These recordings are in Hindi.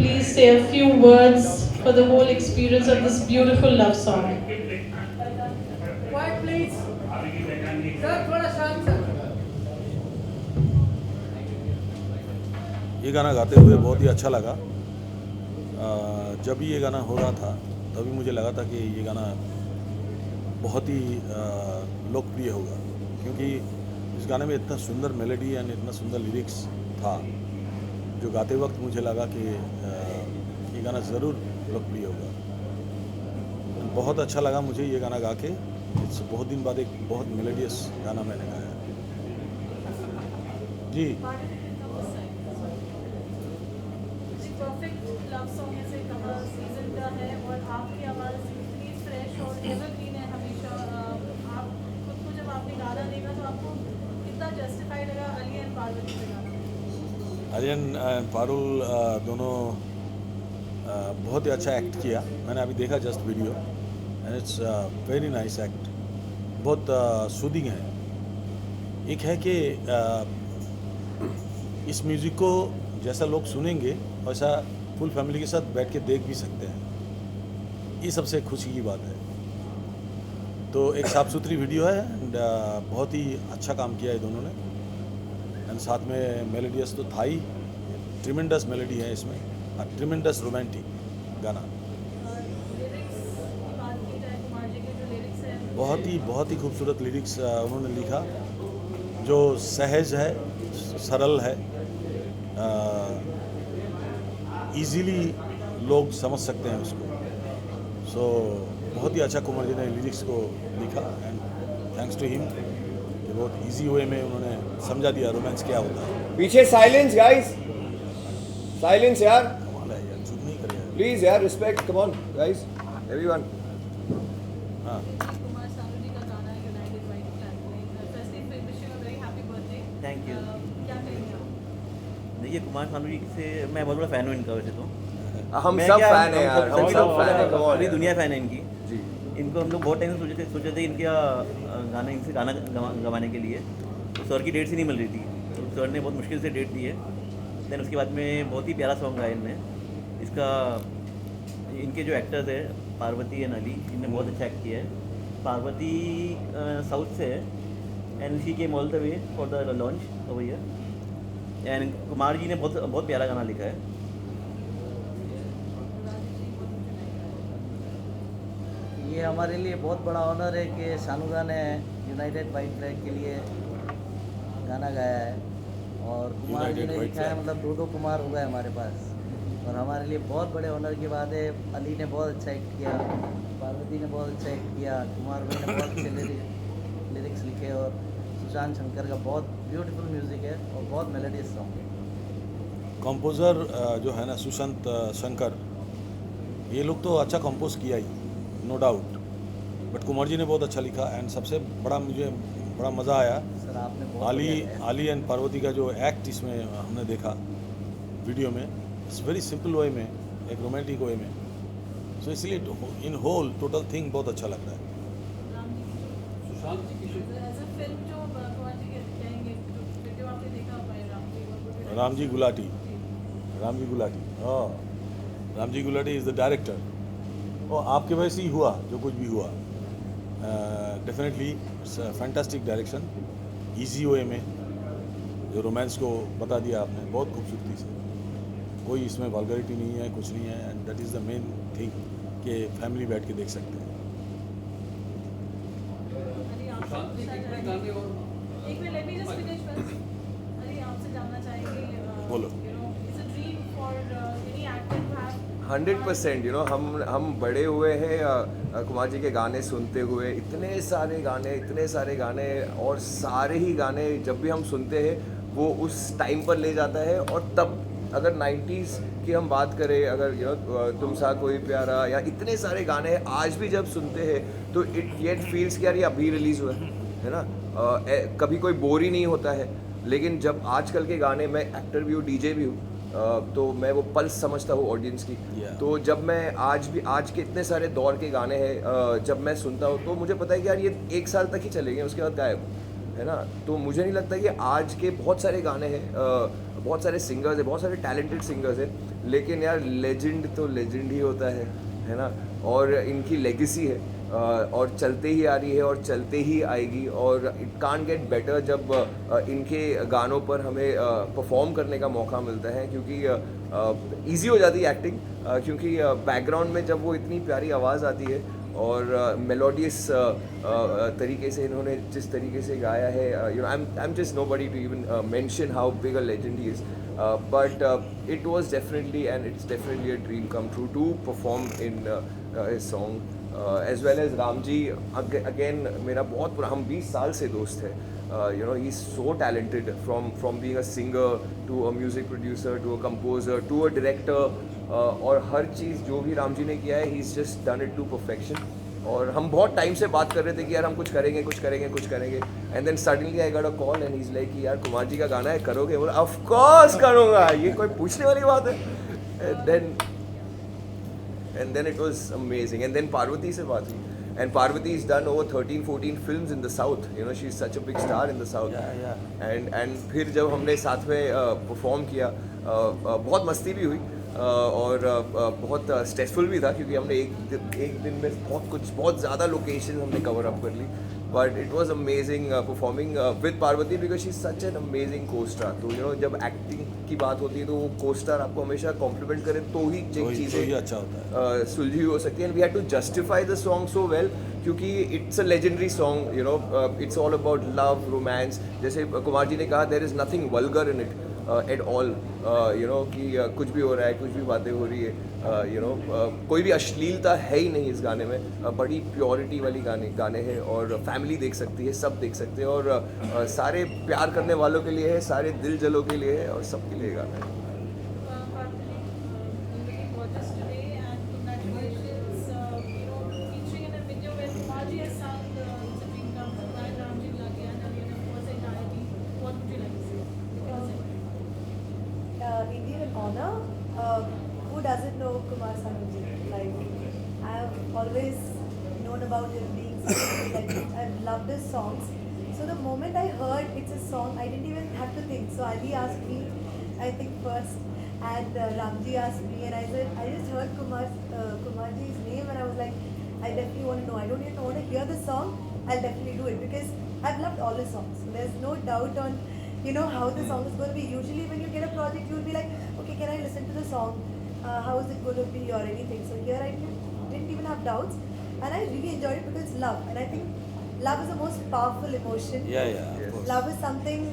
please say a few words for the whole experience of this beautiful love song. Quiet please. Sir, थोड़ा शांत सर. ये गाना गाते हुए बहुत ही अच्छा लगा। जब भी ये गाना हो रहा था तभी मुझे लगा था कि ये गाना बहुत ही लोकप्रिय होगा, क्योंकि इस गाने में इतना सुंदर मेलोडी एंड इतना सुंदर लिरिक्स था, जो गाते वक्त मुझे लगा कि ये गाना ज़रूर लोकप्रिय होगा। बहुत अच्छा लगा मुझे ये गाना गा के। बहुत दिन बाद एक बहुत मेलोडियस गाना मैंने गाया। जी, परफेक्ट लव सॉन्ग ऐसे कहा सीजन का है और आपकी आवाज़ इतनी फ्रेश और एवरग्रीन है हमेशा। आप खुद को जब आपने गाना देखा तो आपको कितना जस्टिफाई लगा अली एंड पार्वती का गाना? आर्यन एंड पारुल दोनों बहुत ही अच्छा एक्ट किया। मैंने अभी देखा just video and it's very nice act. बहुत सूदिंग है। एक है कि इस म्यूज़िक को जैसा लोग सुनेंगे वैसा फुल फैमिली के साथ बैठ के देख भी सकते हैं। ये सबसे खुशी की बात है। तो एक साफ़ सुथरी वीडियो है एंड बहुत ही अच्छा काम किया है दोनों ने। एंड साथ में मेलोडियस तो था ही, ट्रिमेंडस मेलोडी है इसमें, ट्रिमेंडस रोमांटिक गाना। लिरिक्स की बात की जाए कुमार जी के जो लिरिक्स हैं बहुत ही खूबसूरत लिरिक्स उन्होंने लिखा, जो सहज है, सरल है, इजीली लोग समझ सकते हैं उसको। सो बहुत ही अच्छा कुमार जी ने लिरिक्स को लिखा एंड थैंक्स टू हिम कि बहुत इजी वे में उन्होंने समझा दिया रोमांस क्या होता है। पीछे साइलेंस गाइस, साइलेंस यार, कमाल है यार, चुप नहीं करे यार। प्लीज यार, respect, come on guys, everyone. हाँ, कुमार सानू जी का गाना है यूनाइटेड वाइट फ्लैग में। Firstly wish you a very happy birthday. Thank you. क्या कहेंगे आप? देखिए, कुमार सानू जी से मैं बहुत बड़ा फ़ैन हूँ इनका वैसे तो। हम मैं सब क्या- फैन है यार, हम सभी सब लोग फैन है, कम ऑन पूरी दुनिया फ़ैन है इनकी। जी। इनको हम लोग बहुत टाइम से सोचे थे इनका इनसे गाना गवाने के लिए। तो सर की डेट ही नहीं मिल रही थी, तो सर ने बहुत मुश्किल से डेट दी है। देन उसके बाद में बहुत ही प्यारा सॉन्ग गाया इनने। इसका इनके जो एक्टर्स है पार्वती एंड अली, इनने बहुत अच्छा एक्ट किया है। पार्वती साउथ से है and she came all the way for the launch over here. And Kumar ji ने बहुत प्यारा गाना लिखा है। ये हमारे लिए बहुत बड़ा ऑनर है कि शानुदा ने यूनाइटेड वाइट फ्लैग के लिए गाना गाया है और कुमार जी United ने White लिखा है। Flag। मतलब दो कुमार हो गए हमारे पास और हमारे लिए बहुत बड़े ऑनर की बात है। अली ने बहुत अच्छा एक्ट किया, पार्वती ने बहुत अच्छा एक्ट किया, कुमार भाई ने बहुत अच्छे लिरिक्स लिखे और सुशांत शंकर का बहुत ब्यूटीफुल म्यूज़िक है और बहुत मेलोडियस सॉन्ग है। कंपोज़र जो है ना सुशांत शंकर, ये लोग तो अच्छा कंपोज किया ही, no doubt, but Kumar ji ने बहुत अच्छा लिखा। एंड सबसे बड़ा मुझे बड़ा मज़ा आया सर आपने बहुत बढ़िया गाया। आली एंड पार्वती का जो एक्ट इसमें हमने देखा वीडियो में, इट्स वेरी सिंपल वे में, एक रोमांटिक वे में। सो इसलिए इन होल टोटल थिंग बहुत अच्छा लग रहा है। राम जी की एज अ फिल्म जो कुमार जी कहेंगे, जो वीडियो आपने देखा हमारे राम जी रामजी गुलाटी, हाँ, Ramji Gulati is the director. और आपके वैसे ही हुआ जो कुछ भी हुआ, definitely it's fantastic direction, easy way में जो रोमांस को बता दिया आपने बहुत खूबसूरती से। कोई इसमें वल्गैरिटी नहीं है, कुछ नहीं है, and that is the main thing कि फैमिली बैठ के देख सकते हैं। अली आपसे पूछना चाहेंगे, एक minute let me just finish first. Ali आपसे जानना चाहेंगे, बोलो। You know it's a dream for any actor to have 100%, you know, हम बड़े हुए हैं कुमार जी के गाने सुनते हुए। इतने सारे गाने और सारे ही गाने जब भी हम सुनते हैं वो उस टाइम पर ले जाता है। और तब अगर 90s की हम बात करें, अगर यू नो तुम सा कोई प्यारा, या इतने सारे गाने आज भी जब सुनते हैं तो इट फील्स कि यार ये अभी रिलीज़ हुआ है ना। कभी कोई बोर ही नहीं होता है। लेकिन जब आजकल के गाने, मैं एक्टर भी हूँ, डीजे भी हूँ, तो मैं वो पल्स समझता हूँ ऑडियंस की। Yeah. तो जब मैं आज के इतने सारे दौर के गाने हैं जब मैं सुनता हूँ तो मुझे पता है कि यार ये 1 साल तक ही चलेंगे, उसके बाद गायब, है ना। तो मुझे नहीं लगता कि आज के बहुत सारे गाने हैं बहुत सारे सिंगर्स हैं, बहुत सारे टैलेंटेड सिंगर्स हैं, लेकिन यार लेजेंड तो लेजेंड ही होता है ना। और इनकी लेगेसी है और चलते ही आ रही है और चलते ही आएगी, और इट कांट गेट बेटर जब इनके गानों पर हमें परफॉर्म करने का मौका मिलता है, क्योंकि ईजी हो जाती है एक्टिंग, क्योंकि बैकग्राउंड में जब वो इतनी प्यारी आवाज़ आती है और मेलोडियस तरीके से इन्होंने जिस तरीके से गाया है, you know I am just nobody to even mention how big a legend he is, but it was definitely and it's definitely a dream come true to perform in his song, as well as Ramji again मेरा बहुत पुराना, हम 20 साल से दोस्त है, you know he's so talented from being a singer to a music producer to a composer to a director, और हर चीज़ जो भी रामजी ने किया है he's just done it to perfection। और हम बहुत टाइम से बात कर रहे थे कि यार हम कुछ करेंगे, and then suddenly I got a call and he is like कि यार कुमार जी का गाना है, करोगे? बोला ऑफ कोर्स करूँगा, ये कोई पूछने वाली बात है। And then it was amazing, and then Parvati से बात हुई, and Parvati is done over 13-14 films in the south, you know she is such a big star in the south, and फिर जब हमने साथ में परफॉर्म किया, बहुत मस्ती भी हुई, और बहुत स्ट्रेसफुल भी था, क्योंकि हमने एक दिन में बहुत ज़्यादा लोकेशन हमने कवर अप कर ली, but it was amazing performing with Parvati because she is such an amazing costar. तो यू नो जब एक्टिंग की बात होती है तो वो को स्टार आपको हमेशा कॉम्प्लीमेंट करे तो ही चीज़ें अच्छा होता है, सुलझी हो सकती है, and we had to justify the song so well, क्योंकि it's a legendary song, you know it's all about love, romance, जैसे कुमार जी ने कहा there is nothing vulgar in it at all, you know कि कुछ भी हो रहा है, कुछ भी बातें हो रही है, यू नो कोई भी अश्लीलता है ही नहीं इस गाने में, बड़ी प्योरिटी वाली गाने हैं, और फैमिली देख सकती है, सब देख सकते हैं, और सारे प्यार करने वालों के लिए है, सारे दिल जलों के लिए है, और सबके लिए गाना है। Indeed an honor. Who doesn't know Kumar Sanuji? Like, I have always known about him being such a legend. I've loved his songs. So the moment I heard it's a song, I didn't even have to think. So Ali asked me, I think first, and Ramji asked me, and I said, I just heard Kumarji's name, and I was like, I definitely want to know. I don't even want to hear the song. I'll definitely do it because I've loved all his songs. So there's no doubt on, you know, how the song is going to be. Usually when you get a project, you'll be like, okay, can I listen to the song? How is it going to be or anything? So here I didn't even have doubts, and I really enjoyed it because it's love. And I think love is the most powerful emotion. Yeah, of course. Love is something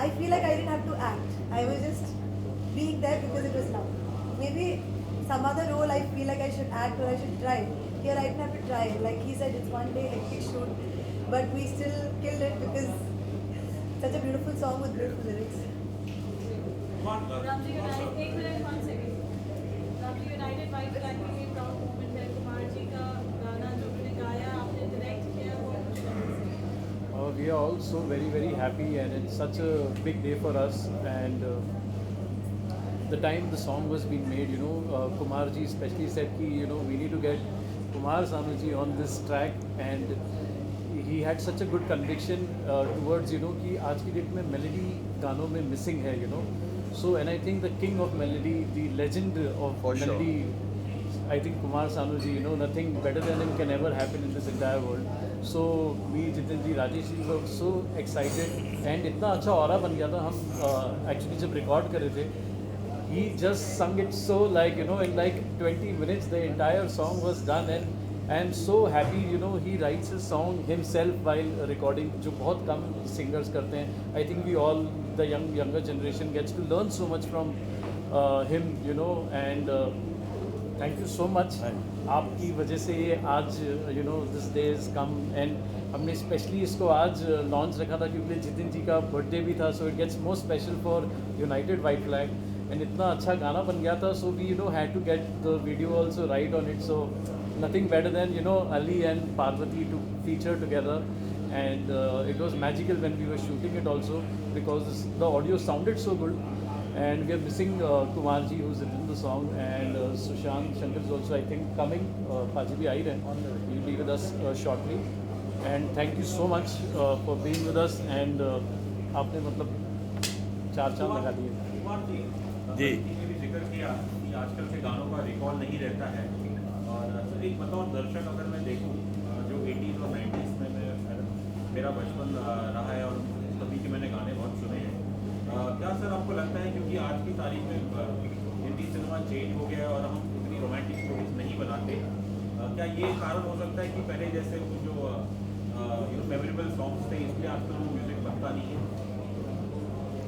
I feel like I didn't have to act. I was just being there because it was love. Maybe some other role I feel like I should act or I should try. Here I didn't have to try. Like he said, it's one day hectic shoot, but we still killed it because such a beautiful song with beautiful lyrics. Ramji United, एक minute 1 second. Ramji United wife flag के लिए प्राउड मोमेंट है। कुमार जी का गाना जो उन्होंने गाया, आपने डायरेक्ट किया, वो कुछ कैसे? We are also very happy, and it's such a big day for us. And the time the song was being made, you know, Kumar ji especially said कि you know we need to get Kumar Sanu ji on this track, and he had such a good conviction towards, you know, कि आज की डेट में मेलोडी गानों में मिसिंग है, you know. So and I think the king of melody, the legend of For sure. melody, I think Kumar Sanu ji, you know, nothing better than him can ever happen in this entire world. So me, Jitin ji, Rajesh ji were so excited, and इतना अच्छा ऑरा बन गया था। हम actually जब रिकॉर्ड कर रहे थे, he just sung it so like, you know, in like 20 minutes the entire song was done, and I am so happy, you know, he writes his song himself while recording, जो बहुत कम singers करते हैं। I think we all, the younger generation gets to learn so much from him, you know, and thank you so much। आपकी वजह से ये आज, you know, this day has come, and हमने स्पेशली इसको आज लॉन्च रखा था क्योंकि जितिन जी का बर्थडे भी था, so it gets more special for United White Flag, and इतना अच्छा गाना बन गया था, so we, you know, had to get the video also right on it, so nothing better than, you know, Ali and Parvati to feature together, and it was magical when we were shooting it also because the audio sounded so good, and we are missing Kumar ji who's written the song, and Sushant Shankar is also I think coming, Paji bhi aa hi rahe, he'll be with us shortly, and thank you so much for being with us, and आपने मतलब 4 चांद लगा दिए। कुमार जी जी। ने भी जिक्र किया कि आजकल के गानों का रिकॉल नहीं रहता है और सर एक बतौर दर्शक अगर मैं देखूं जो 80s और 90s में मेरा बचपन रहा है और तभी के मैंने गाने बहुत सुने हैं, क्या सर आपको लगता है क्योंकि आज की तारीख में हिंदी सिनेमा चेंज हो गया है और हम उतनी रोमांटिक स्टोरीज नहीं बनाते, क्या ये कारण हो सकता है कि पहले जैसे जो मेमोरेबल सॉन्ग्स थे इसलिए आजकल वो म्यूजिक बनता नहीं है?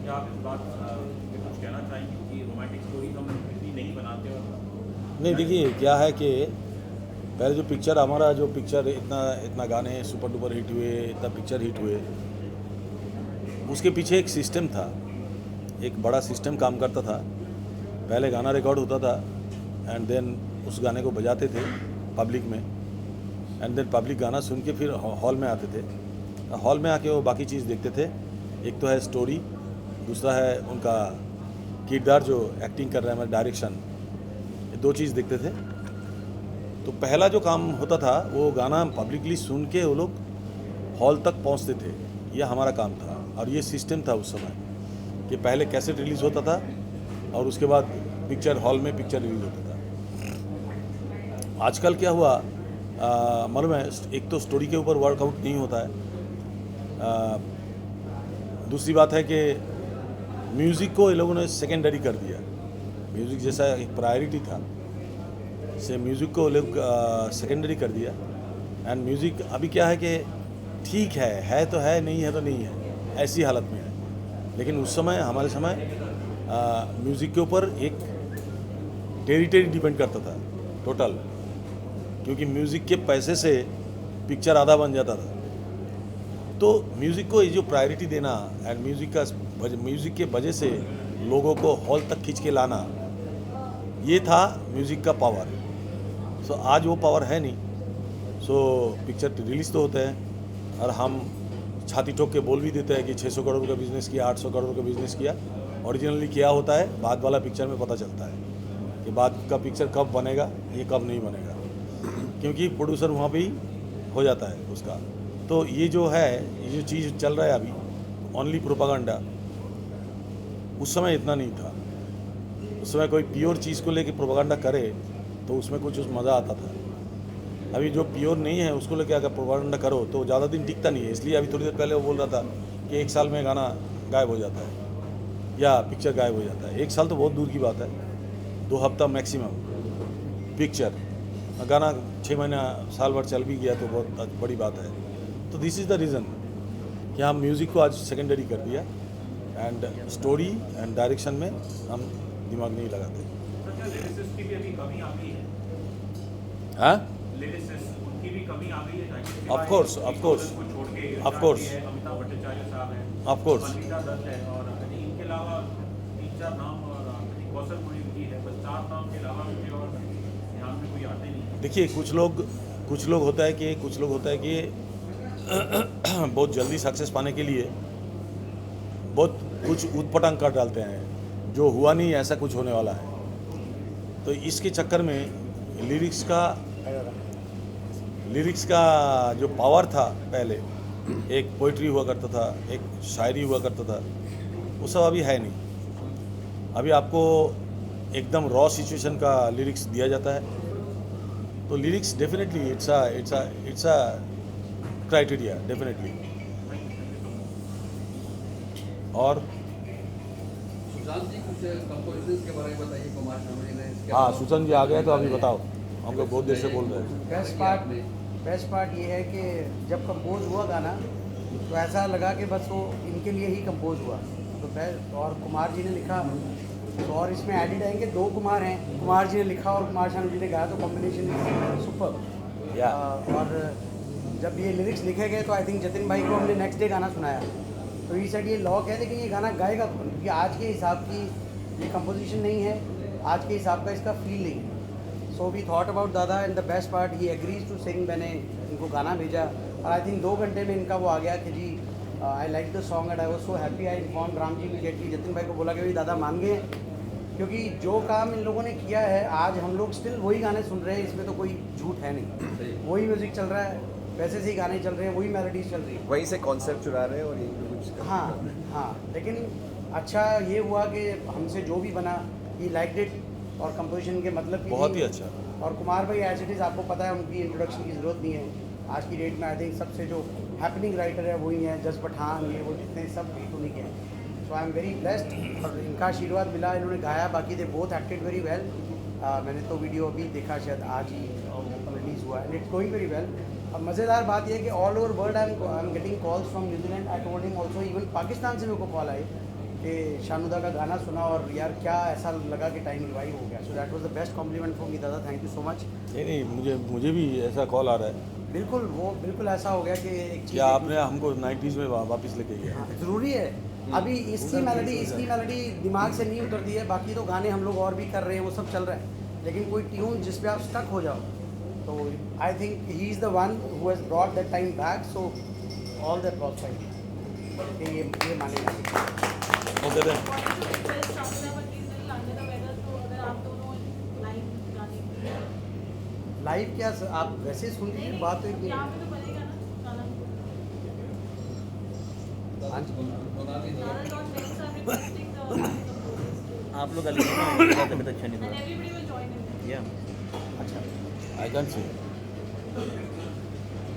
क्या आप इस बात पे कुछ कहना चाहेंगे कि रोमांटिक स्टोरीज हम इतनी नहीं बनाते? और नहीं, देखिए क्या है कि पहले जो पिक्चर हमारा जो पिक्चर इतना गाने सुपर डुपर हिट हुए, इतना पिक्चर हिट हुए, उसके पीछे एक सिस्टम था, एक बड़ा सिस्टम काम करता था। पहले गाना रिकॉर्ड होता था एंड देन उस गाने को बजाते थे पब्लिक में एंड देन पब्लिक गाना सुन के फिर हॉल में आते थे। हॉल में आके वो बाकी चीज़ देखते थे। एक तो है स्टोरी, दूसरा है उनका किरदार जो एक्टिंग कर रहा है, हमारे डायरेक्शन, ये दो चीज़ देखते थे। तो पहला जो काम होता था वो गाना पब्लिकली सुन के वो लोग हॉल तक पहुंचते थे, ये हमारा काम था। और ये सिस्टम था उस समय कि पहले कैसेट रिलीज़ होता था और उसके बाद पिक्चर हॉल में पिक्चर रिलीज़ होता था। आजकल क्या हुआ मालूम है, एक तो स्टोरी के ऊपर वर्कआउट नहीं होता है, दूसरी बात है कि म्यूज़िक को ये लोगों ने सेकेंडरी कर दिया। म्यूज़िक जैसा एक प्रायोरिटी था, से म्यूज़िक को लोग सेकेंडरी कर दिया। एंड म्यूज़िक अभी क्या है कि ठीक है तो है, नहीं है तो नहीं है, ऐसी हालत में है। लेकिन उस समय हमारे समय म्यूज़िक के ऊपर एक टेरिटरी डिपेंड करता था टोटल, क्योंकि म्यूज़िक के पैसे से पिक्चर आधा बन जाता था। तो म्यूज़िक को ये जो प्रायोरिटी देना एंड म्यूज़िक के वजह से लोगों को हॉल तक खींच के लाना, ये था म्यूज़िक का पावर। सो आज वो पावर है नहीं। सो पिक्चर रिलीज़ तो होते हैं और हम छाती ठोक के बोल भी देते हैं कि 600 करोड़ का बिज़नेस किया, 800 करोड़ का बिज़नेस किया। ओरिजिनली क्या होता है बाद वाला पिक्चर में पता चलता है कि बाद का पिक्चर कब बनेगा, ये कब नहीं बनेगा, क्योंकि प्रोड्यूसर वहाँ पे ही हो जाता है उसका। तो ये जो है, ये जो चीज़ चल रहा है अभी, ओनली प्रोपागेंडा, उस समय इतना नहीं था। उस समय कोई प्योर चीज़ को लेके प्रोपागेंडा करे तो उसमें कुछ मज़ा आता था। अभी जो प्योर नहीं है उसको लेके अगर प्रोपागेंडा करो तो ज़्यादा दिन टिकता नहीं है। इसलिए अभी थोड़ी देर पहले वो बोल रहा था कि 1 साल में गाना गायब हो जाता है या पिक्चर गायब हो जाता है। 1 साल तो बहुत दूर की बात है, 2 हफ्ता मैक्सिमम पिक्चर, गाना 6 महीना साल भर चल भी गया तो बहुत बड़ी बात है। तो दिस इज़ द रीज़न कि हम म्यूज़िक को आज सेकेंडरी कर दिया एंड स्टोरी एंड डायरेक्शन में हम दिमाग नहीं लगाते। लिरिसिस्ट की भी अभी कमी आ गई है। हाँ, लिरिसिस्ट उनकी भी कमी आ गई है। Of course, of course, of course, Amitabh Bhattacharya साहब हैं, of course। बलवीरा दत्त है और इनके अलावा 3-4 नाम और कौशल पुरी जी है, बस 4 नाम के अलावा मुझे और ध्यान में कोई आते नहीं। देखिए कुछ लोग होता है कि बहुत जल्दी सक्सेस पाने के लिए बहुत कुछ ऊटपटांग कर डालते हैं, जो हुआ नहीं ऐसा कुछ होने वाला है। तो इसके चक्कर में लिरिक्स का जो पावर था, पहले एक पोइट्री हुआ करता था, एक शायरी हुआ करता था, वो सब अभी है नहीं। अभी आपको एकदम रॉ सिचुएशन का लिरिक्स दिया जाता है। तो lyrics definitely it's a criteria definitely. और सुशांत जी कुछ कंपोजिशंस के बारे में बताइए, कुमार शानू जी ने। हाँ, सुशांत जी आ गए तो अभी बताओ, हम लोग बहुत देर से बोल रहे हैं। बेस्ट पार्ट ये है कि जब कंपोज हुआ गाना तो ऐसा लगा कि बस वो इनके लिए ही कंपोज हुआ। तो और कुमार जी ने लिखा तो और इसमें एडिड है कि 2 कुमार हैं, कुमार जी ने लिखा और कुमार शानू जी ने गाया, तो कॉम्बिनेशन सुपर। और जब ये लिरिक्स लिखे गए तो आई थिंक जतिन भाई को हमने नेक्स्ट डे गाना सुनाया तो ये सेट ये लॉक है, लेकिन ये गाना गाएगा कौन, क्योंकि आज के हिसाब की ये कंपोजिशन नहीं है, आज के हिसाब का इसका फील नहीं है। So we thought about Dada and the best part he agrees to sing. मैंने इनको गाना भेजा और आई थिंक 2 घंटे में इनका वो आ गया कि जी I like the song and I was so happy. I inform Ram ji immediately, Jatin भाई को बोला कि भाई दादा मान गए, क्योंकि जो काम इन लोगों ने किया है आज हम लोग स्टिल वही गाने सुन रहे हैं, इसमें तो कोई झूठ है नहीं, वही म्यूज़िक चल रहा है, वैसे से ही गाने चल रहे हैं, वही मेलोडीज चल रही है, वहीं से कॉन्सेप्ट चुरा रहे हैं और यही कुछ। हाँ, लेकिन अच्छा ये हुआ कि हमसे जो भी बना ही लाइक इट और कंपोजिशन के मतलब की बहुत थी। ही अच्छा। और कुमार भाई एज इट इज़ आपको पता है उनकी इंट्रोडक्शन की ज़रूरत नहीं है आज की डेट में। आई थिंक सबसे जो हैपनिंग राइटर है वही हैं, जज पठान ये वो जितने सब बीट उन्हीं के हैं। सो आई एम वेरी ब्लेस्ड और इनका आशीर्वाद मिला, इन्होंने गाया, बाकी they both acted very well. मैंने तो वीडियो अभी देखा शायद आज ही रिलीज़ हुआ and it's going very well. अब मज़ेदार बात यह है कि all over world I am getting calls from New Zealand. I told him also, even Pakistan से मेरे को कॉल आई कि शानुदा का गाना सुना और यार क्या ऐसा लगा कि टाइम रिवाइव हो गया। So that was the best compliment for me दादा, थैंक यू सो मच। नहीं मुझे भी ऐसा कॉल आ रहा है। बिल्कुल वो बिल्कुल ऐसा हो गया कि एक चीज़ क्या आपने हमको 90s में वापस लेके गया। हाँ, ज़रूरी है। अभी इसकी मेलोडी दिमाग से नहीं उतरती है, बाकी तो गाने हम लोग और भी कर रहे हैं, वो सब चल रहा है, लेकिन कोई ट्यून जिस पे आप स्टक हो जाओ तो I think he is the one who has brought that time back. So all that prop fight ये मानेगा। ओके देन लाइव क्या आप वैसे सुन लीजिए, बात तो एक आप लोग अलग तबीयत अच्छा नहीं था या अच्छा आई कैन सी।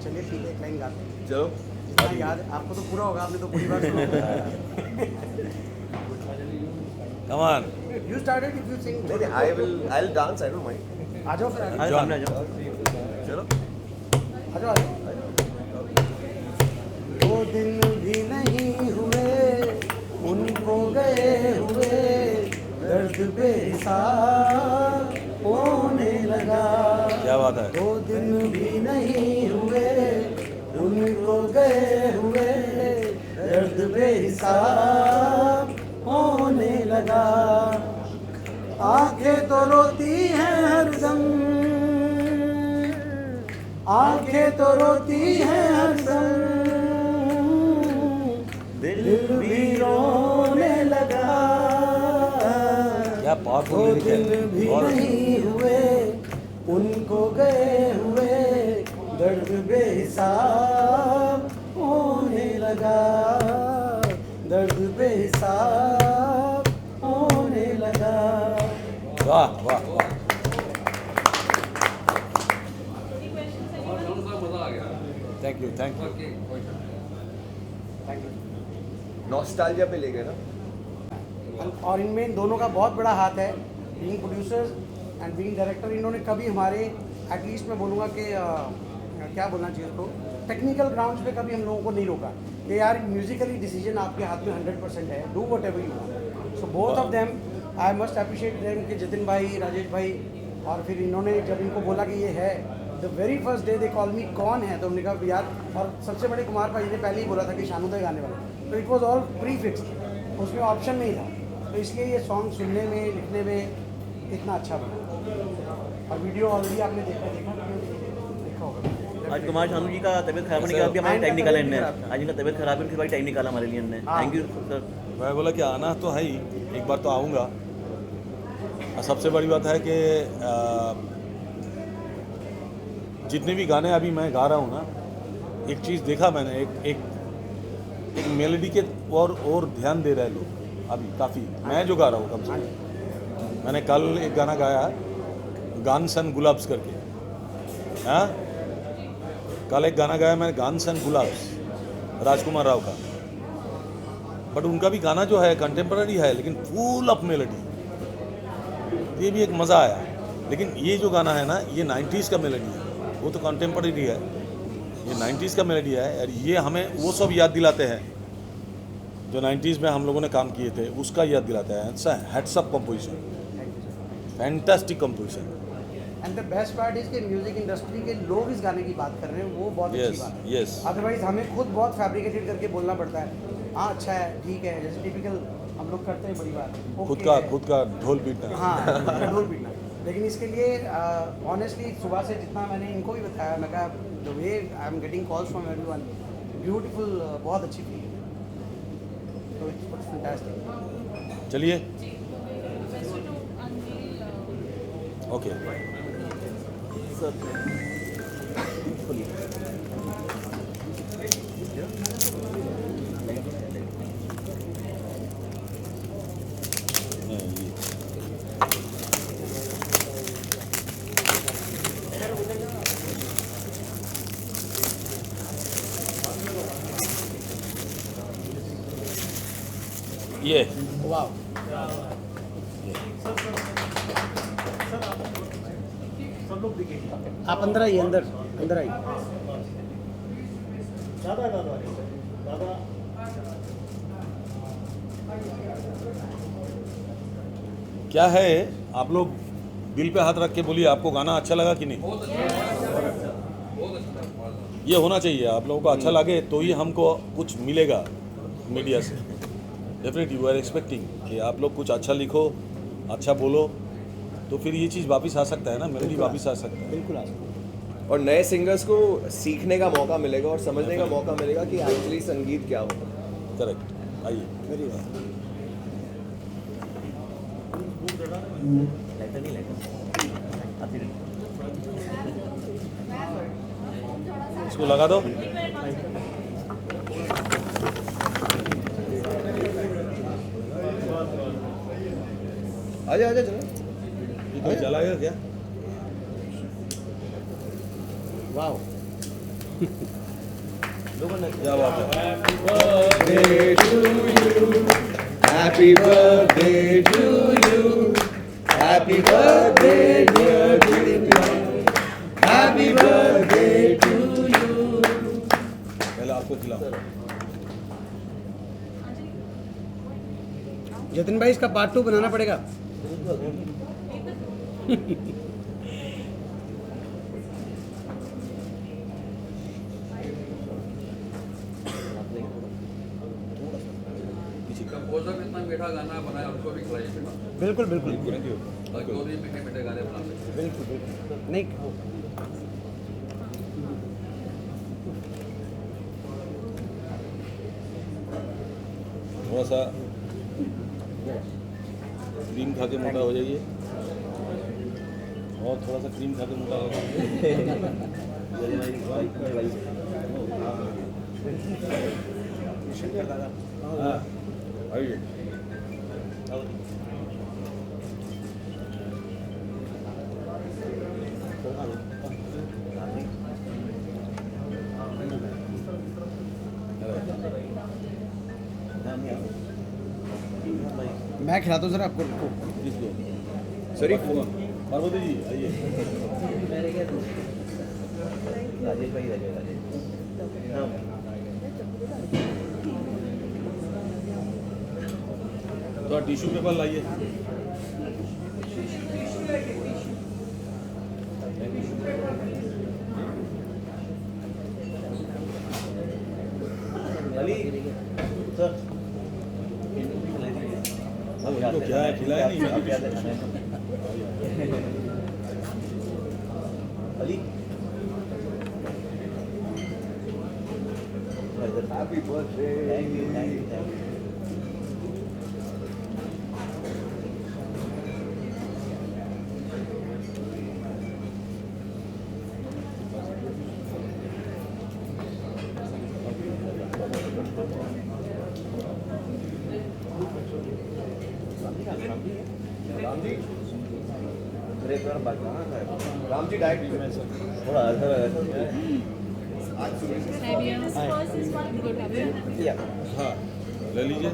चलिए ठीक है, एक लाइन गाते हैं। चलो जितना याद आपको तो पूरा होगा, आपने तो पूरी बात सुनी। Come on you started if you sing. नहीं I will dance, I don't mind. आ जाओ फिर आज सामने आ जाओ। चलो आ जाओ। दो दिन भी नहीं हुए उनको गए हुए, दर्द बेहिसाब होने लगा। क्या बात है। दो दिन भी नहीं हुए उनको गए हुए, दर्द बेहिसाब होने लगा। आंखें तो रोती हैं हरदम, आंखें तो रोती हैं हरदम, दिल भी रोने लगा। क्या पावरफुल दो दिन भी नहीं हुए उनको गए हुए, दर्द बेहिसाब होने लगा, दर्द बेहिसाब होने लगा। वाह वाह वाह। मजा आ गया। Thank you thank you. Okay thank you. Nostalgia पे ले गए ना। और इनमें इन दोनों का बहुत बड़ा हाथ है, being producers and being director. इन्होंने कभी हमारे एटलीस्ट मैं बोलूँगा कि क्या बोलना चाहिए उसको, टेक्निकल ग्राउंड्स पे कभी हम लोगों को नहीं रोका कि यार म्यूजिकली डिसीजन आपके हाथ में 100% है, do what ever you want. So both of them I must appreciate them कि जितिन भाई, राजेश भाई, और फिर इन्होंने जब इनको बोला कि ये है, the very first day they call मी कौन है, तो हमने कहा यार, और सबसे बड़े कुमार भाई ने पहले ही बोला था कि शानुदा गाने वाला, तो it was all pre fixed, उसमें ऑप्शन नहीं था। तो इसलिए ये सॉन्ग सुनने में, लिखने में इतना अच्छा बना। और वीडियो ऑलरेडी आपने देखा होगा। आज कुमार शानू जी का तबीयत खराब होने के बाद भी हमारे टाइम निकाला इनने। आज इनका तबीयत खराब है, उनके बाद टाइम निकाला हमारे लिए इनने। Thank you sir. मैं बोला कि आना तो है ही, एक बार तो आऊँगा। और सबसे बड़ी बात है कि जितने भी गाने अभी मैं गा रहा हूँ ना, एक चीज़ देखा मैंने, एक मेलोडी के और ध्यान दे रहे लोग अभी काफ़ी। मैं जो गा रहा हूँ कम से कम, मैंने कल एक गाना गाया गान्स एंड गुलाब्स करके। हाँ, कल एक गाना गाया मैंने गान्स एंड गुलाब्स, राजकुमार राव का। बट उनका भी गाना जो है कंटेम्पररी है, लेकिन फुल ऑफ मेलोडी। ये भी एक मज़ा आया। लेकिन ये जो गाना है ना, ये 90s का मेलोडी है, वो तो कंटेम्पररी है, ये 90s का मेलोडी है। और ये हमें वो सब याद दिलाते हैं जो 90s में हम लोगों ने काम किए थे, उसका याद दिलाता है। It's heads up composition, fantastic composition. And the best part is कि म्यूजिक इंडस्ट्री के लोग इस गाने की बात कर रहे हैं, वो बहुत अच्छी बात है। यस। अदरवाइज हमें खुद बहुत फैब्रिकेटेड करके बोलना पड़ता है। हाँ अच्छा है, ठीक है, जैसे टिपिकल हम लोग करते हैं, बड़ी बात खुद का ढोल पीटना। हाँ, खुद का ढोल पीटना। लेकिन इसके लिए ऑनेस्टली सुबह से जितना मैंने इनको भी बताया, मैं कहा the way I am getting calls from everyone, beautiful, बहुत अच्छी फील। तो इट्स फैंटास्टिक। चलिए ओके ये वाह सब लोग दिखेंगे। आप अंदर आइए, अंदर अंदर आइए। दादा दादा दादा क्या है, आप लोग दिल पे हाथ रख के बोलिए, आपको गाना अच्छा लगा कि नहीं? बहुत अच्छा था, बहुत अच्छा था कुमार सानू। ये होना चाहिए, आप लोगों को अच्छा लगे तो ही हमको कुछ मिलेगा मीडिया से। डेफिनेटली वी आर एक्सपेक्टिंग कि आप लोग कुछ अच्छा लिखो, अच्छा बोलो, तो फिर ये चीज़ वापस आ सकता है ना, मेलोडी वापस आ सकता है। बिल्कुल आ सकते। और नए सिंगर्स को सीखने का मौका मिलेगा और समझने का मौका मिलेगा कि एक्चुअली संगीत क्या होता है। करेक्ट, आइए। मेरी बात लाइटर नहीं लाइटर इसको लगा दो। आजा आजा चलो। ये कोई जलाएगा क्या? वाह क्या बात है। Happy birthday to you. Happy birthday dear Jitendra. Happy birthday to you. पहले आपको खिलाओ। जतिन भाई, इसका पार्ट 2 बनाना पड़ेगा। कंपोजर ने इतना मीठा गाना बनाया, उसको भी खिलाइए बेटा। बिल्कुल बिल्कुल ताकि और भी मीठे मीठे गाने बना सकें। बिल्कुल बिल्कुल। नहीं, थोड़ा सा क्रीम खा के मोटा हो जाइए, और थोड़ा सा क्रीम खा के मोटा हो हाँ, आइए। मैं खिलाता हूँ सर आपको। सर पार्वती जी आइए। राजेश भाई रहेगा। थोड़ा टिश्यू पेपर लाइए। सर उनको क्या है, खिलाया नहीं आप याद है Ali Happy birthday. Thank you thank you thank you. Ram ji diet में थोड़ा आज सुबह से हाँ, ले लीजिए।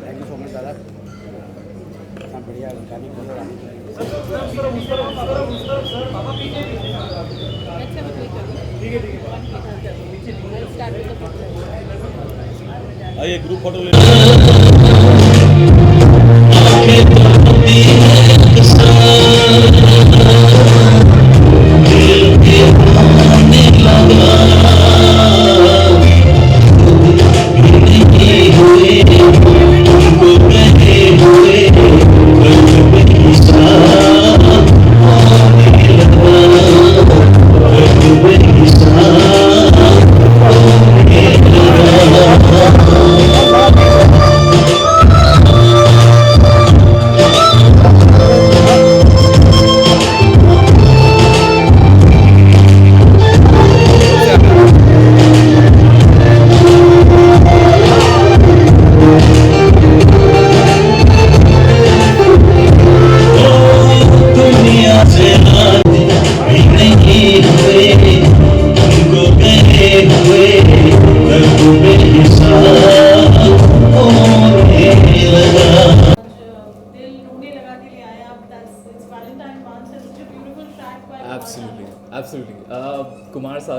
थैंक यू सो मच दादा, इतना बढ़िया गाने के लिए। आइए ग्रुप फोटो ले लीजिए।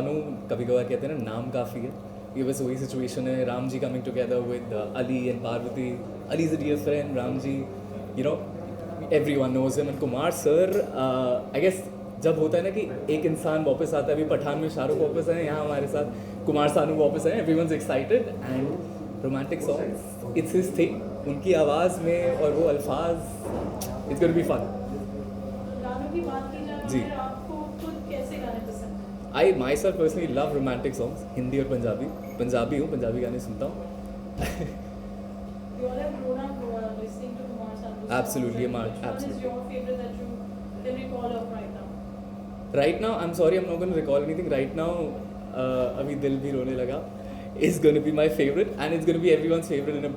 सानू कभी कभार कहते हैं ना नाम काफ़ी है, ये बस वही सिचुएशन है. Ram ji coming together with Ali and Parvati. Ali is a dear friend, Ram ji you know everyone knows him. And Kumar sir, I guess जब होता है ना कि एक इंसान वापस आता है, अभी पठान में शाहरुख वापस आए, यहाँ हमारे साथ कुमार सानू वापस आए, everyone's excited. And romantic songs, it's his thing. उनकी आवाज़ में और वो अल्फाज, it's going to be fun. गानों की बात की जाए जी. तो आपको खुद कैसे गाने पसंद हैं? I myself personally love romantic songs, Hindi और पंजाबी. पंजाबी हूँ, पंजाबी गाने सुनता हूँ. You all have grown up listening to Kumar Sanu. Absolutely, Which absolutely. one is your favorite that you can recall of right now? Right now, I'm sorry, I'm not going to recall anything. Right now, अभी दिल भी रोने लगा is going to be my favorite, and it's going to be everyone's favorite in a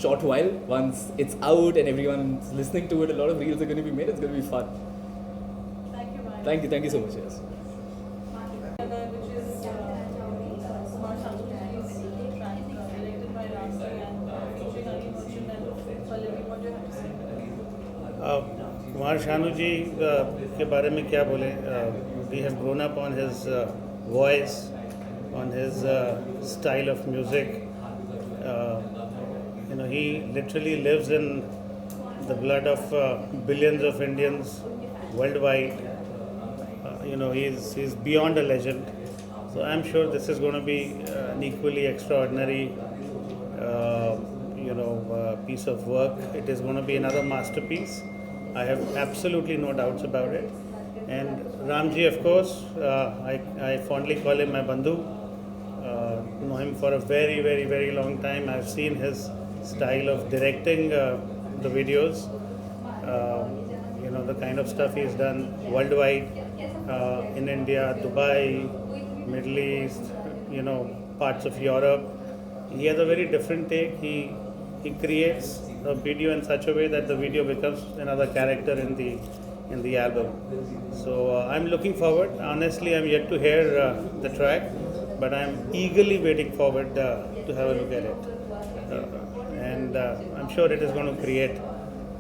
short while. Once it's out and everyone's listening to it, a lot of reels are going to be made. It's going to be fun. Thank you, Maya. Thank you so much. Yes. Which is Kumar Sanu is track directed by Rasi and featuring Ali Merchant and Pallavi. What do you have to say? Kumar Sanu जी के बारे में क्या बोलें. We have grown up on his voice, on his style of music. He literally lives in the blood of billions of Indians worldwide. He's beyond a legend. So I'm sure this is going to be an equally extraordinary, piece of work. It is going to be another masterpiece. I have absolutely no doubts about it. And Ramji, of course, I fondly call him my bandhu. Know him for a very, very, very long time. I've seen his style of directing the videos. The kind of stuff he's done worldwide, in India, Dubai, Middle East, parts of Europe. He has a very different take. He creates a video in such a way that the video becomes another character in the album. So I'm looking forward. Honestly, I'm yet to hear the track, but I'm eagerly waiting forward to have a look at it. And I'm sure it is going to create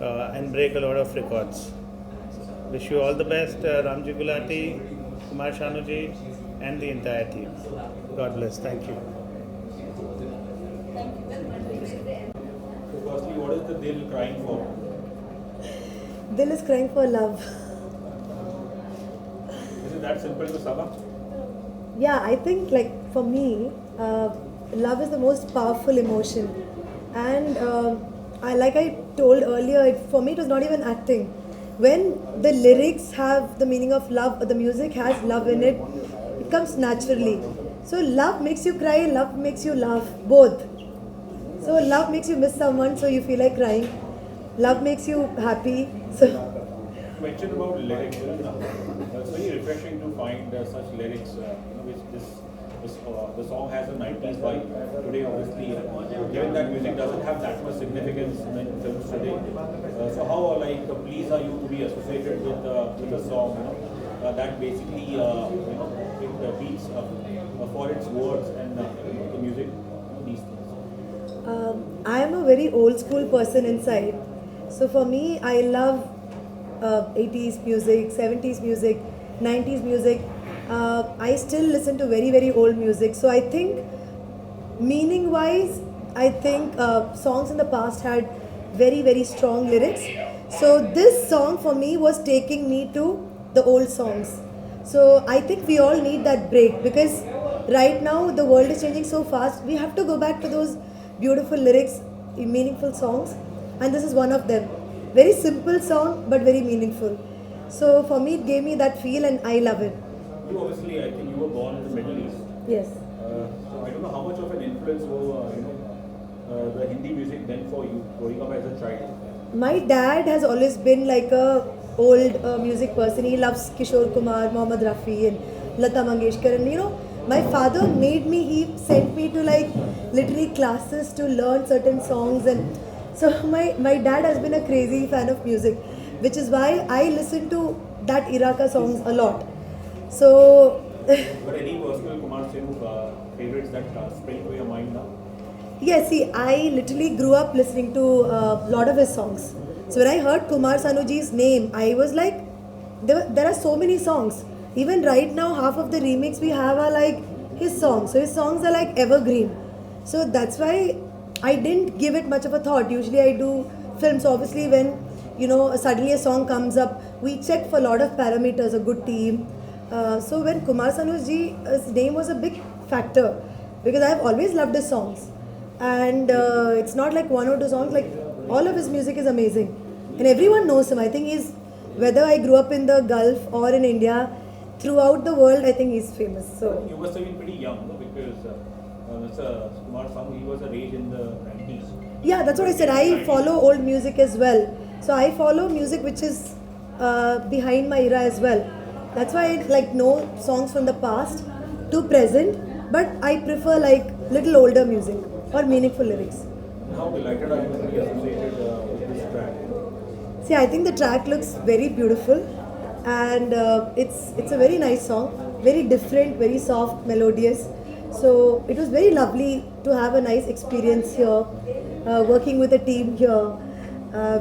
and break a lot of records. Wish you all the best, Ramji Gulati, Kumar Sanu ji, and the entire team. God bless. Thank you. So firstly, what is the Dil crying for? Dil is crying for love. Is it that simple to sum up? Yeah, I think for me, love is the most powerful emotion. And like I told earlier, for me it was not even acting. When the lyrics have the meaning of love, or the music has love in it, it comes naturally. So love makes you cry, love makes you laugh, both. So love makes you miss someone, so you feel like crying. Love makes you happy. So You mentioned about lyrics. It's very refreshing to find such lyrics, which the song has a 90s vibe. Today, obviously, given that music doesn't have that much significance in films today, so how pleased are you to be associated with a song that basically it beats for its words and the music, these things? I am a very old school person inside. So for me, I love 80s music, 70s music, 90s music. I still listen to very, very old music. So I think meaning wise, I think songs in the past had very, very strong lyrics. So this song for me was taking me to the old songs. So I think we all need that break, because right now the world is changing so fast. We have to go back to those beautiful lyrics, meaningful songs, and this is one of them. Very simple song but very meaningful. So for me it gave me that feel and I love it. You obviously, I think you were born in the Middle East. Yes. So I don't know how much of an influence was the Hindi music then for you growing up as a child. My dad has always been like a old music person. He loves Kishore Kumar, Mohammad Rafi and Lata Mangeshkar, and my father made me, he sent me to literary classes to learn certain songs, and so my dad has been a crazy fan of music, which is why I listen to that Iraka songs a lot. So But any personal Kumar Sanu favorites that spring to your mind now? yes, see, I literally grew up listening to a lot of his songs. So when I heard Kumar Sanuji's name, I was like, there are so many songs. even right now, half of the remakes we have are like his songs. So his songs are like evergreen. So that's why I didn't give it much of a thought. Usually I do films. Obviously, when suddenly a song comes up, we check for a lot of parameters, a good team. So when Kumar Sanu's name was a big factor, because I have always loved his songs, and it's not like one or two songs. Like all of his music is amazing, and everyone knows him. I think he's, whether I grew up in the Gulf or in India, throughout the world, I think he's famous. So you must have been pretty young, no? Because Mr. Kumar Sanu, he was a age in the 90s. Yeah, that's what I said. I follow old music as well. So I follow music which is behind my era as well. That's why I like know songs from the past to present, but I prefer like little older music or meaningful lyrics. How delighted are you to be associated with this track? See, I think the track looks very beautiful, and it's a very nice song, very different, very soft, melodious. So it was very lovely to have a nice experience here, working with a team here,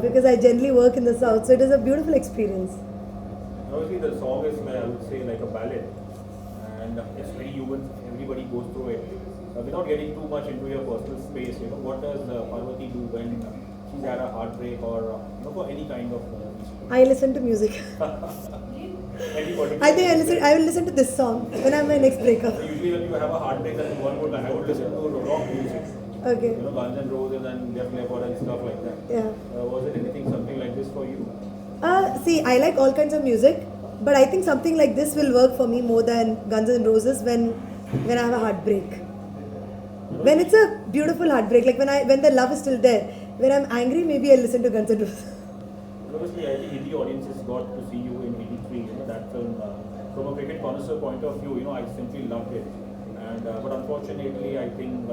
because I generally work in the south. So it is a beautiful experience. Obviously, the song is, I would say, like a ballad, and it's very human. Everybody goes through it. Without getting too much into your personal space, what does Parvati do when she's had a heartbreak or for any kind of? I listen to music. I think I will listen to this song when I have my next breakup. So usually, when you have a heartbreak, then I would listen to rock music. Okay. Guns N' Roses and Def Leppard and stuff like that. Yeah. Was it something like this for you? See, I like all kinds of music, but I think something like this will work for me more than Guns N' Roses when I have a heartbreak. When it's a beautiful heartbreak, like when the love is still there. When I'm angry, maybe I'll listen to Guns N' Roses. Obviously, I think Hindi audiences got to see you in 83. That film, from a cricket connoisseur point of view, I simply loved it. And but unfortunately, I think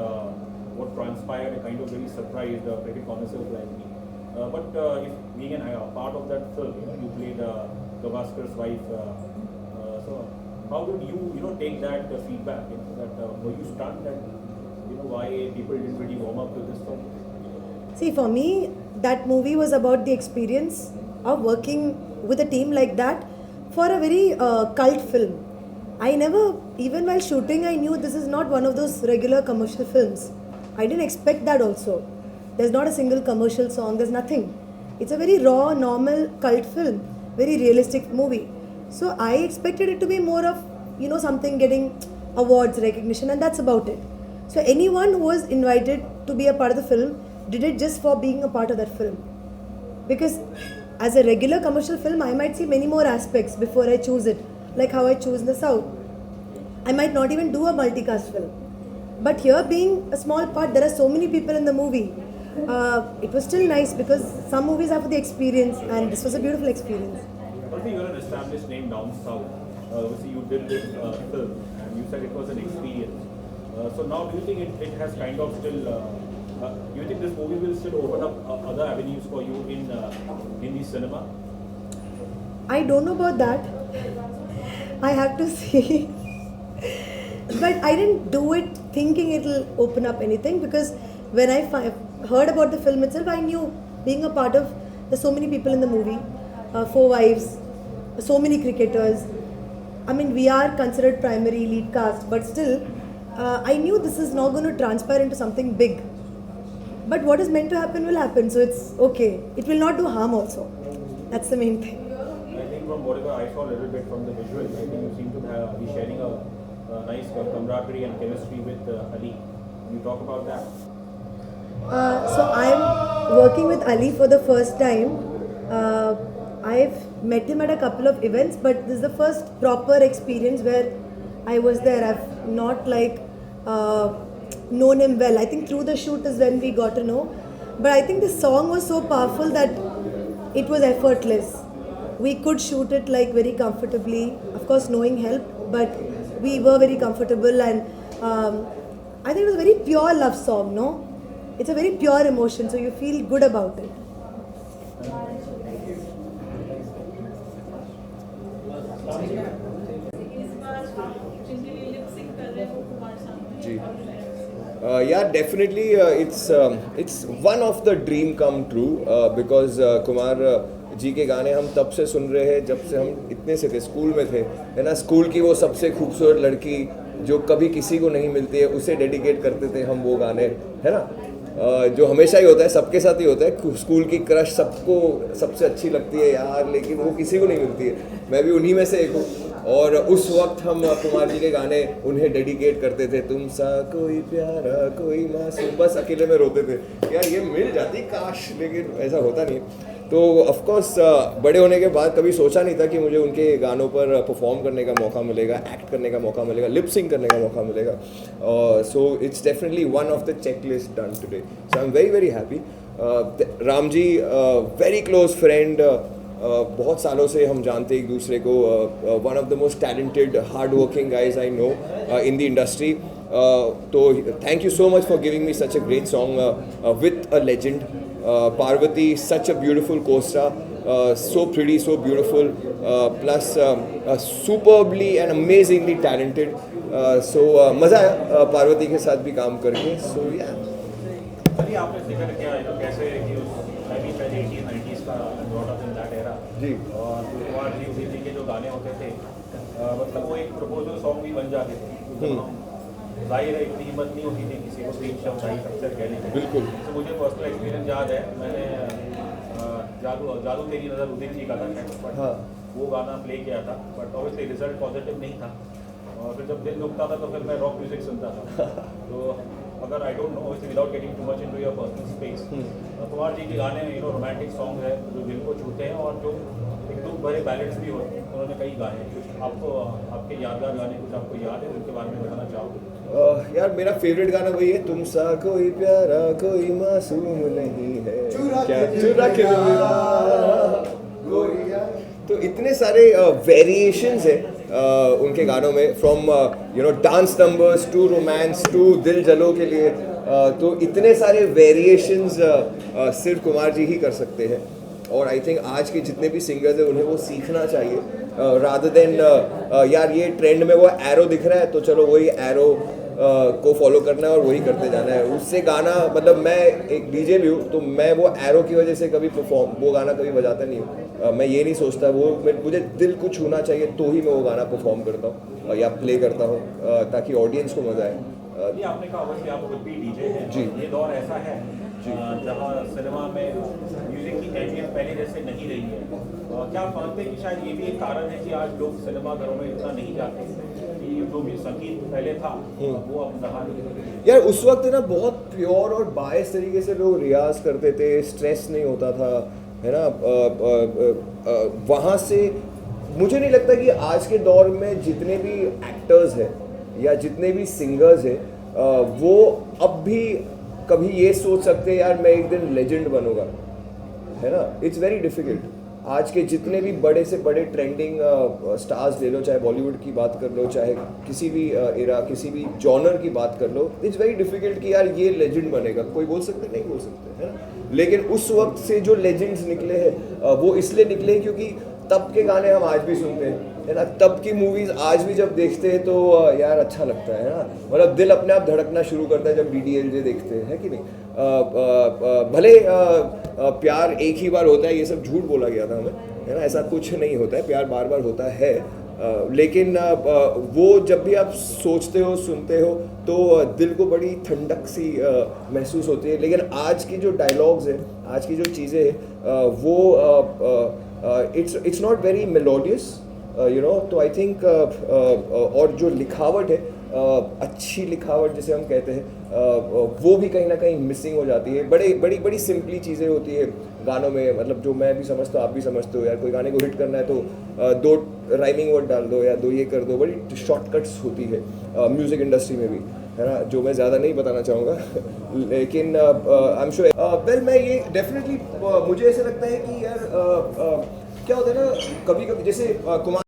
what transpired, I kind of really surprised cricket connoisseurs like me. But if being a part of that film, you played Gavaskar's wife. So how did you take that feedback? That were you stunned that why people didn't really warm up to this film? See, for me, that movie was about the experience of working with a team like that for a very cult film. I never, even while shooting, I knew this is not one of those regular commercial films. I didn't expect that also. There's not a single commercial song, there's nothing. It's a very raw, normal cult film, very realistic movie. So I expected it to be more of, something getting awards, recognition, and that's about it. So anyone who was invited to be a part of the film did it just for being a part of that film. Because as a regular commercial film, I might see many more aspects before I choose it, like how I choose in the South. I might not even do a multicast film. But here, being a small part, there are so many people in the movie. It was still nice because some movies have the experience, and this was a beautiful experience. Obviously, you're an established name down south. Obviously, you did this film, and you said it was an experience. So now, do you think it has kind of still? Do you think this movie will still open up other avenues for you in the cinema? I don't know about that. I have to see. But I didn't do it thinking it'll open up anything, because when I heard about the film itself, I knew, being a part of, there's so many people in the movie, 4 wives, so many cricketers. I mean, we are considered primary lead cast, but still, I knew this is not going to transpire into something big. But what is meant to happen will happen, so it's okay. It will not do harm also. That's the main thing. I think from whatever I saw a little bit from the visuals, I think you seem to be sharing a nice camaraderie and chemistry with Ali. Can you talk about that? So I'm working with Ali for the first time. I've met him at a couple of events, but this is the first proper experience where I was there. I've not known him well. I think through the shoot is when we got to know. But I think the song was so powerful that it was effortless. We could shoot it very comfortably, of course knowing help, but we were very comfortable, and I think it was a very pure love song, no? It's a very pure emotion, so you feel good about it. Yeah, definitely. It's one of the dream come true because Kumar. जी के गाने हम तब से सुन रहे हैं जब से हम इतने से थे, स्कूल में थे, है ना। स्कूल की वो सबसे खूबसूरत लड़की जो कभी किसी को नहीं मिलती है, उसे डेडिकेट करते थे हम वो गाने, है ना। जो हमेशा ही होता है, सबके साथ ही होता है, स्कूल की क्रश सबको सबसे अच्छी लगती है यार, लेकिन वो किसी को नहीं मिलती है। मैं भी उन्हीं में से एक हूँ। और उस वक्त हम कुमार जी के गाने उन्हें डेडिकेट करते थे, तुम सा कोई प्यारा कोई मासूम, बस अकेले में रोते थे यार ये मिल जाती काश, लेकिन ऐसा होता नहीं। तो ऑफ कोर्स बड़े होने के बाद कभी सोचा नहीं था कि मुझे उनके गानों पर परफॉर्म करने का मौका मिलेगा, एक्ट करने का मौका मिलेगा, लिप सिंग करने का मौका मिलेगा। So it's definitely one of the checklist done today, so I am very very happy. Ram ji very close friend, बहुत सालों से हम जानते एक दूसरे को, one of the most talented hard working guys I know in the industry. तो thank you so much for giving me such a great song with a legend. Parvati, such a beautiful co-star, so pretty, so beautiful, plus superbly and amazingly talented. So मज़ा आया पार्वती के साथ भी काम करके। So yeah. अभी आपने जिक्र किया कैसे कि मैं भी पहले 80s 90s का brought up in that era जी, और कुमार जी उदित जी के जो गाने होते थे, मतलब वो एक प्रपोजल सॉन्ग भी बन जाते थे। जाहिर है इतनी हिम्मत नहीं होती थी किसी को स्क्रीन शॉट चाहिए सक्सेस कहने की। बिल्कुल। तो मुझे पर्सनल एक्सपीरियंस याद है, मैंने जादू तेरी नज़र उदित जी का था, बट हाँ, वो गाना प्ले किया था, बट ऑब्वियसली रिजल्ट पॉजिटिव नहीं था। और फिर जब दिल दुखता था तो फिर मैं रॉक म्यूजिक सुनता था। तो अगर I don't know, obviously without getting too much into your personal space, Kumar ji के गाने रोमांटिक सॉन्ग है जो दिल को छूते हैं और जो एक दुख भरे बैलेंस भी होते हैं, उन्होंने कई गाए हैं। कुछ आपको आपके यादगार गाने कुछ आपको याद है उनके बारे में बताना चाहोगे? यार मेरा फेवरेट गाना वही है, तुम सा कोई प्यारा कोई मासूम नहीं है, चुरा के मेरा गोरिया। तो इतने सारे वेरिएशंस है उनके गानों में, from dance numbers to romance to दिल जलो के लिए। तो इतने सारे वेरिएशंस सिर्फ कुमार जी ही कर सकते हैं। और आई थिंक आज के जितने भी सिंगर्स हैं उन्हें वो सीखना चाहिए, रादर देन यार ये ट्रेंड में वो एरो दिख रहा है तो चलो वही एरो को फॉलो करना है और वही करते जाना है। उससे गाना, मतलब मैं एक डीजे भी हूँ तो मैं वो एरो की वजह से कभी वो गाना कभी बजाता नहीं हूँ। मैं ये नहीं सोचता, वो मुझे दिल को छूना चाहिए तो ही मैं वो गाना परफॉर्म करता हूँ या प्ले करता हूँ, ताकि ऑडियंस को मज़ा आए। ये आपने कहा कि आप खुद भी डीजे हैं जी। ये दौर ऐसा है जहाँ सिनेमा में म्यूजिक की अहमियत पहले जैसे नहीं रही है। क्या आप मानते हैं कि शायद ये भी एक कारण है कि आज लोग सिनेमा घरों में इतना नहीं जाते कि जो भी संगीत पहले था वो अब रहा नहीं? यार उस वक्त ना बहुत प्योर और बायस तरीके से लोग रियाज करते थे, स्ट्रेस नहीं होता था, है ना। वहाँ से मुझे नहीं लगता कि आज के दौर में जितने भी एक्टर्स हैं या जितने भी सिंगर्स हैं वो अब भी कभी ये सोच सकते हैं यार मैं एक दिन लेजेंड बनूंगा, है ना। It's very difficult. आज के जितने भी बड़े से बड़े ट्रेंडिंग स्टार्स ले लो, चाहे बॉलीवुड की बात कर लो, चाहे किसी भी एरा किसी भी जॉनर की बात कर लो, इट्स वेरी डिफिकल्ट कि यार ये लेजेंड बनेगा। कोई बोल सकते नहीं बोल सकते, है ना। लेकिन उस वक्त से जो लेजेंड्स निकले हैं वो इसलिए निकले क्योंकि तब के गाने हम आज भी सुनते हैं, है ना। तब की मूवीज़ आज भी जब देखते हैं तो यार अच्छा लगता है ना। मतलब दिल अपने आप धड़कना शुरू करता है जब DDLJ देखते हैं, है कि नहीं। भले प्यार एक ही बार होता है, ये सब झूठ बोला गया था हमें, है ना। ऐसा कुछ नहीं होता है, प्यार बार बार होता है। लेकिन वो जब भी आप सोचते हो सुनते हो तो दिल को बड़ी ठंडक सी महसूस होती है। लेकिन आज की जो डायलॉग्स है, आज की जो चीज़ें हैं वो इट्स नॉट वेरी मेलोडियस, तो आई थिंक और जो लिखावट है, अच्छी लिखावट जिसे हम कहते हैं, वो भी कहीं ना कहीं मिसिंग हो जाती है। बड़ी बड़ी सिंपली चीज़ें होती है गानों में, मतलब जो मैं भी समझता हूँ आप भी समझते हो। यार कोई गाने को हिट करना है तो 2 राइमिंग वर्ड डाल दो या 2 ये कर दो, बड़ी शॉर्टकट्स होती है म्यूज़िक इंडस्ट्री में भी, है ना, जो मैं ज़्यादा नहीं बताना चाहूँगा। लेकिन आई एम श्योर वेल मैं ये डेफिनेटली मुझे ऐसे लगता है कि यार क्या होता है ना, कभी कभी जैसे कुमार